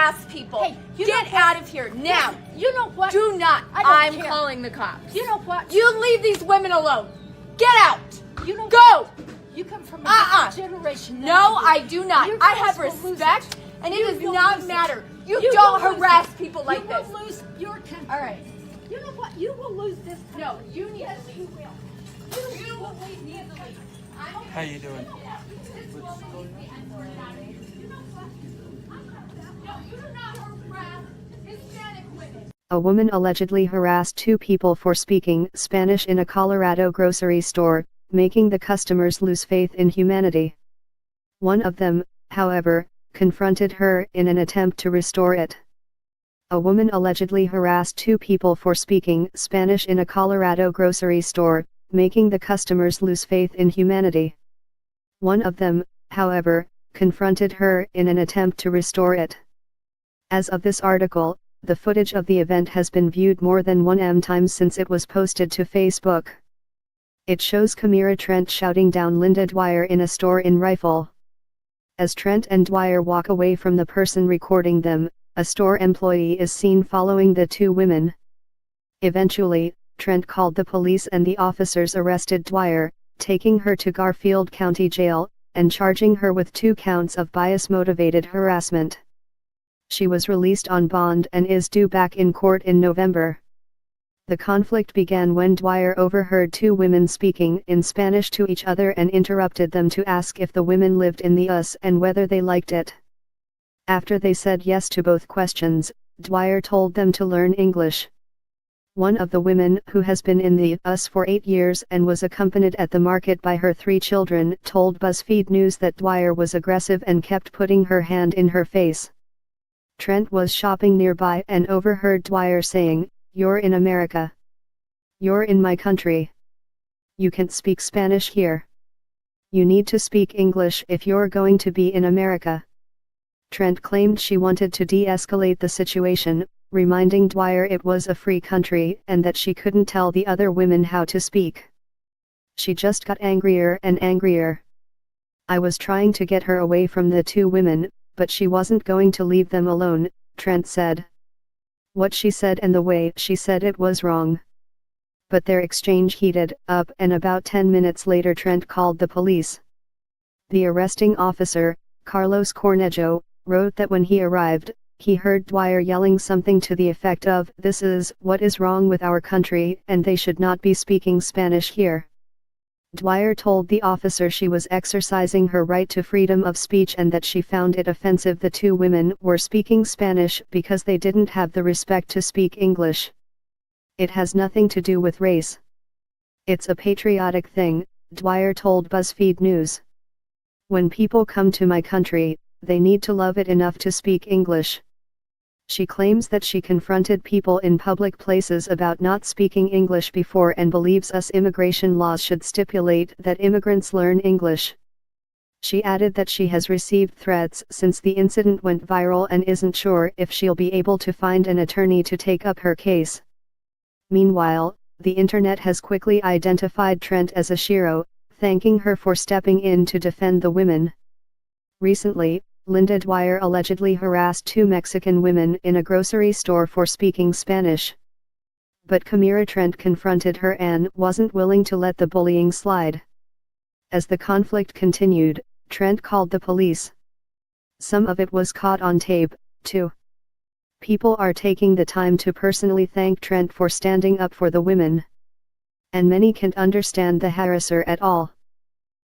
harass people. Hey, you Get know what? out of here now. You know what? Do not. I don't I'm care. calling the cops. You know what? You leave these women alone. Get out. You know Go. You come from a Uh-uh. different generation. than No, do. I do not. Your I girls have will lose respect, it. and it You does will not lose it. matter. You You don't will lose harass it. people like you this. will lose your country. All right. You know what? You will lose this country. No, you need Yes, to you leave. will. You will leave me to leave. How you doing? This will leave me and we're out of here. You know what? No, you do not harass Hispanic women. A woman allegedly harassed two people for speaking Spanish in a Colorado grocery store, making the customers lose faith in humanity. One of them, however, confronted her in an attempt to restore it. A woman allegedly harassed two people for speaking Spanish in a Colorado grocery store, making the customers lose faith in humanity. One of them, however, confronted her in an attempt to restore it. As of this article, the footage of the event has been viewed more than 1 times since it was posted to Facebook. It shows Kamira Trent shouting down Linda Dwyer in a store in Rifle. As Trent and Dwyer walk away from the person recording them, a store employee is seen following the two women. Eventually, Trent called the police and the officers arrested Dwyer, taking her to Garfield County Jail, and charging her with 2 counts of bias-motivated harassment. She was released on bond and is due back in court in November. The conflict began when Dwyer overheard two women speaking in Spanish to each other and interrupted them to ask if the women lived in the US and whether they liked it. After they said yes to both questions, Dwyer told them to learn English. One of the women, who has been in the US for 8 years and was accompanied at the market by her 3 children, told BuzzFeed News that Dwyer was aggressive and kept putting her hand in her face. Trent was shopping nearby and overheard Dwyer saying, "You're in America. You're in my country. You can't speak Spanish here. You need to speak English if you're going to be in America." Trent claimed she wanted to de-escalate the situation, reminding Dwyer it was a free country and that she couldn't tell the other women how to speak. She just got angrier and angrier. "I was trying to get her away from the two women, but she wasn't going to leave them alone," Trent said. What she said and the way she said it was wrong. But their exchange heated up and about 10 minutes later Trent called the police. The arresting officer, Carlos Cornejo, wrote that when he arrived, he heard Dwyer yelling something to the effect of, "This is what is wrong with our country and they should not be speaking Spanish here." Dwyer told the officer she was exercising her right to freedom of speech and that she found it offensive the two women were speaking Spanish because they didn't have the respect to speak English. "It has nothing to do with race. It's a patriotic thing," Dwyer told BuzzFeed News. "When people come to my country, they need to love it enough to speak English." She claims that she confronted people in public places about not speaking English before and believes US immigration laws should stipulate that immigrants learn English. She added that she has received threats since the incident went viral and isn't sure if she'll be able to find an attorney to take up her case. Meanwhile, the internet has quickly identified Trent as a shero, thanking her for stepping in to defend the women. Recently, Linda Dwyer allegedly harassed 2 Mexican women in a grocery store for speaking Spanish. But Kamira Trent confronted her and wasn't willing to let the bullying slide. As the conflict continued, Trent called the police. Some of it was caught on tape, too. People are taking the time to personally thank Trent for standing up for the women. And many can't understand the harasser at all.